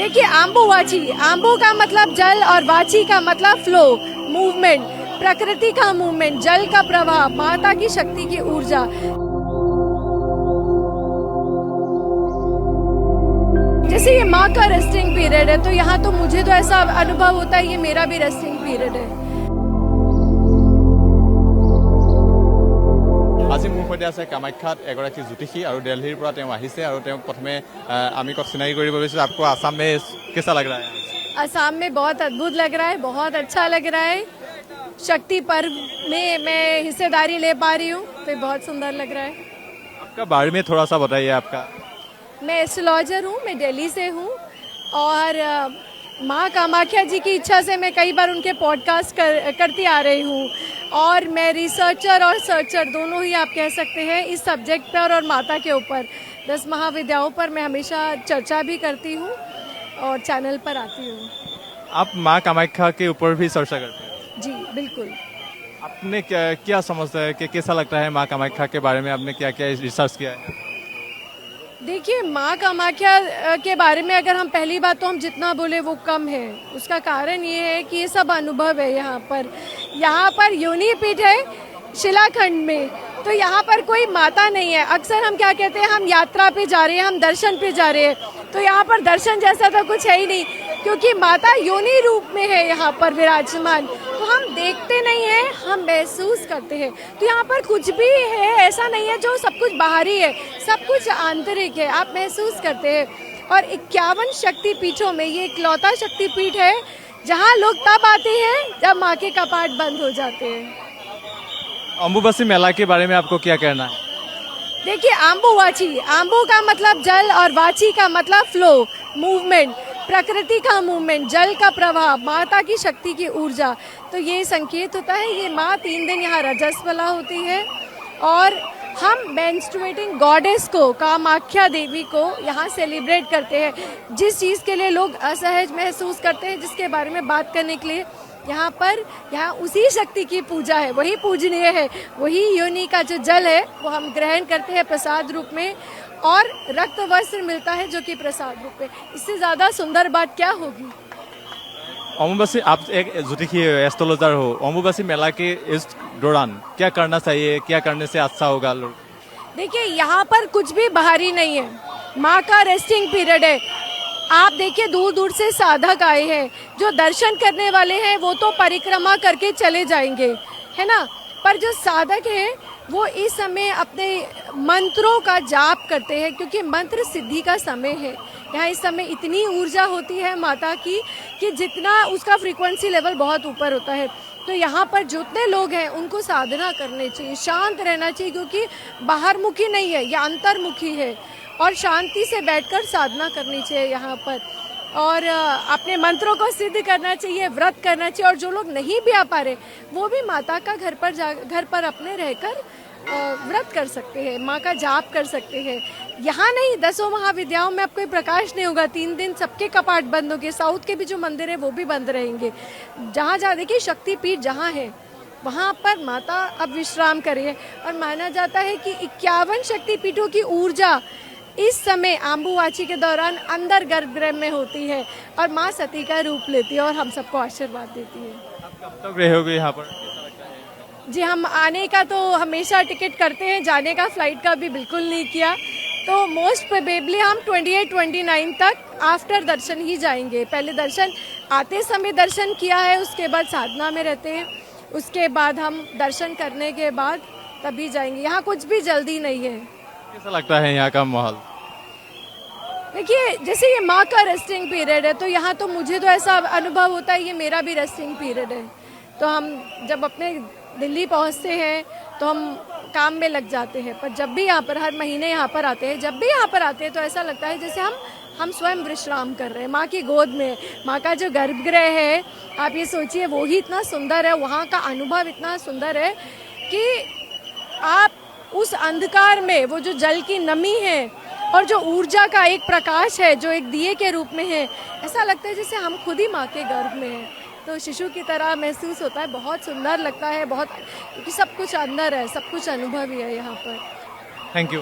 देखिए आम्बुवाची, आम्बु का मतलब जल और वाची का मतलब फ्लो, मूवमेंट, प्रकृति का मूवमेंट, जल का प्रवाह, माता की शक्ति की ऊर्जा। जैसे ये माँ का रेस्टिंग पीरियड है, तो यहाँ तो मुझे तो ऐसा अनुभव होता है ये मेरा भी रेस्टिंग पीरियड है। আজি মোৰ সৈতে আছে কামাখ্যাত এগৰাকী জ্যোতিষী আৰু দিল্লীৰ পৰা তেওঁ আহিছে আৰু তেওঁক প্ৰথমে আমি চিনাকি কৰিব বিচাৰিছোঁ। आपको आसाम में कैसा लग रहा है? असम में बहुत अद्भुत लग रहा है, बहुत अच्छा लग रहा है। शक्ति पर्व में मैं हिस्सेदारी ले पा रही हूँ, तो बहुत सुंदर लग रहा है। आपका बारे में थोड़ा सा बताइए। आपका मैं एस्ट्रोलॉजर हूँ, मैं दिल्ली से हूँ और माँ कामाख्या जी की इच्छा से मैं कई बार उनके पॉडकास्ट करती आ रही हूँ और मैं रिसर्चर और सर्चर दोनों ही आप कह सकते हैं इस सब्जेक्ट पर और माता के ऊपर 10 महाविद्याओं पर मैं हमेशा चर्चा भी करती हूँ और चैनल पर आती हूँ। आप माँ कामाख्या के ऊपर भी चर्चा करते हैं? जी बिल्कुल। आपने क्या समझता है कि कैसा लगता है माँ कामाख्या के बारे में? आपने क्या क्या रिसर्च किया है? देखिए माँ कामाख्या के बारे में अगर हम पहली बात तो हम जितना बोले वो कम है। उसका कारण ये है कि ये सब अनुभव है। यहाँ पर योनि पीठ है शिलाखंड में, तो यहाँ पर कोई माता नहीं है। अक्सर हम क्या कहते हैं, हम यात्रा पे जा रहे हैं, हम दर्शन पे जा रहे हैं, तो यहाँ पर दर्शन जैसा तो कुछ है ही नहीं, क्योंकि माता योनि रूप में है यहाँ पर विराजमान। तो हम देखते नहीं हैं, हम महसूस करते हैं। तो यहाँ पर कुछ भी है ऐसा नहीं है जो सब कुछ बाहरी है, सब कुछ आंतरिक है, आप महसूस करते हैं। और 51 शक्ति पीठों में ये इकलौता शक्ति पीठ है जहाँ लोग तब आते हैं जब माँ के कपाट बंद हो जाते हैं। अम्बुबासी मेला के बारे में आपको क्या कहना है? देखिए आम्बुवाची, आम्बु का मतलब जल और वाची का मतलब फ्लो, मूवमेंट, प्रकृति का मूवमेंट, जल का प्रवाह, माता की शक्ति की ऊर्जा। तो ये संकेत होता है। ये माँ 3 दिन यहाँ रजस्वला होती है और हम मेंस्ट्रुएटिंग गॉडेस को, कामाख्या देवी को यहाँ सेलिब्रेट करते हैं। जिस चीज़ के लिए लोग असहज महसूस करते हैं, जिसके बारे में बात करने के लिए यहाँ उसी शक्ति की पूजा है, वही पूजनीय है। वही योनि का जो जल है वो हम ग्रहण करते हैं प्रसाद रूप में और रक्त वस्त्र मिलता है जो कि प्रसाद रूप में। इससे ज़्यादा सुंदर बात क्या होगी? अम्बुबासी, आप एक ज्योतिषी एस्ट्रोलॉजर हो, अम्बुबासी मेला के इस दौरान क्या करना चाहिए, क्या करने से अच्छा होगा? देखिए यहाँ पर कुछ भी बाहरी नहीं है, माँ का रेस्टिंग पीरियड है। आप देखिए दूर दूर से साधक आए हैं, जो दर्शन करने वाले हैं वो तो परिक्रमा करके चले जाएंगे, है ना, पर जो साधक हैं वो इस समय अपने मंत्रों का जाप करते हैं, क्योंकि मंत्र सिद्धि का समय है। यहाँ इस समय इतनी ऊर्जा होती है माता की कि जितना उसका फ्रीक्वेंसी लेवल बहुत ऊपर होता है। तो यहाँ पर जितने लोग हैं उनको साधना करनी चाहिए, शांत रहना चाहिए, क्योंकि बाहरमुखी नहीं है, यह अंतर्मुखी है और शांति से बैठकर साधना करनी चाहिए यहाँ पर और अपने मंत्रों को सिद्ध करना चाहिए, व्रत करना चाहिए। और जो लोग नहीं भी आ पा रहे वो भी माता का घर पर अपने रहकर व्रत कर सकते हैं, माँ का जाप कर सकते हैं। यहाँ नहीं, 10 महाविद्याओं में अब कोई प्रकाश नहीं होगा। 3 दिन सबके कपाट बंद होंगे। साउथ के भी जो मंदिर है वो भी बंद रहेंगे। जहाँ जहाँ देखिए शक्तिपीठ जहाँ है वहाँ पर माता अब विश्राम करिए। और माना जाता है कि 51 शक्तिपीठों की ऊर्जा इस समय आम्बुवाची के दौरान अंदर गर्भगृह में होती है और माँ सती का रूप लेती है और हम सबको आशीर्वाद देती है। आप कब तक रहोगे यहाँ पर? जी हम आने का तो हमेशा टिकट करते हैं, जाने का फ्लाइट का भी बिल्कुल नहीं किया। तो मोस्ट प्रोबेबली हम 28-29 तक आफ्टर दर्शन ही जाएंगे। पहले दर्शन आते समय दर्शन किया है, उसके बाद साधना में रहते हैं, उसके बाद हम दर्शन करने के बाद तभी जाएंगे। यहाँ कुछ भी जल्दी नहीं है। कैसा लगता है यहाँ का माहौल? देखिए जैसे ये माँ का रेस्टिंग पीरियड है, तो यहाँ तो मुझे तो ऐसा अनुभव होता है ये मेरा भी रेस्टिंग पीरियड है। तो हम जब अपने दिल्ली पहुँचते हैं तो हम काम में लग जाते हैं, पर जब भी यहाँ पर हर महीने यहाँ पर आते हैं, जब भी यहाँ पर आते हैं तो ऐसा लगता है जैसे हम स्वयं विश्राम कर रहे हैं माँ की गोद में। माँ का जो गर्भगृह है, आप ये सोचिए वो ही इतना सुंदर है, वहाँ का अनुभव इतना सुंदर है कि आप उस अंधकार में वो जो जल की नमी है और जो ऊर्जा का एक प्रकाश है जो एक दिए के रूप में है, ऐसा लगता है जैसे हम खुद ही माँ के गर्भ में हैं। तो शिशु की तरह महसूस होता है, बहुत सुंदर लगता है, बहुत, क्योंकि सब कुछ अंदर है, सब कुछ अनुभव ही है यहाँ पर। Thank you.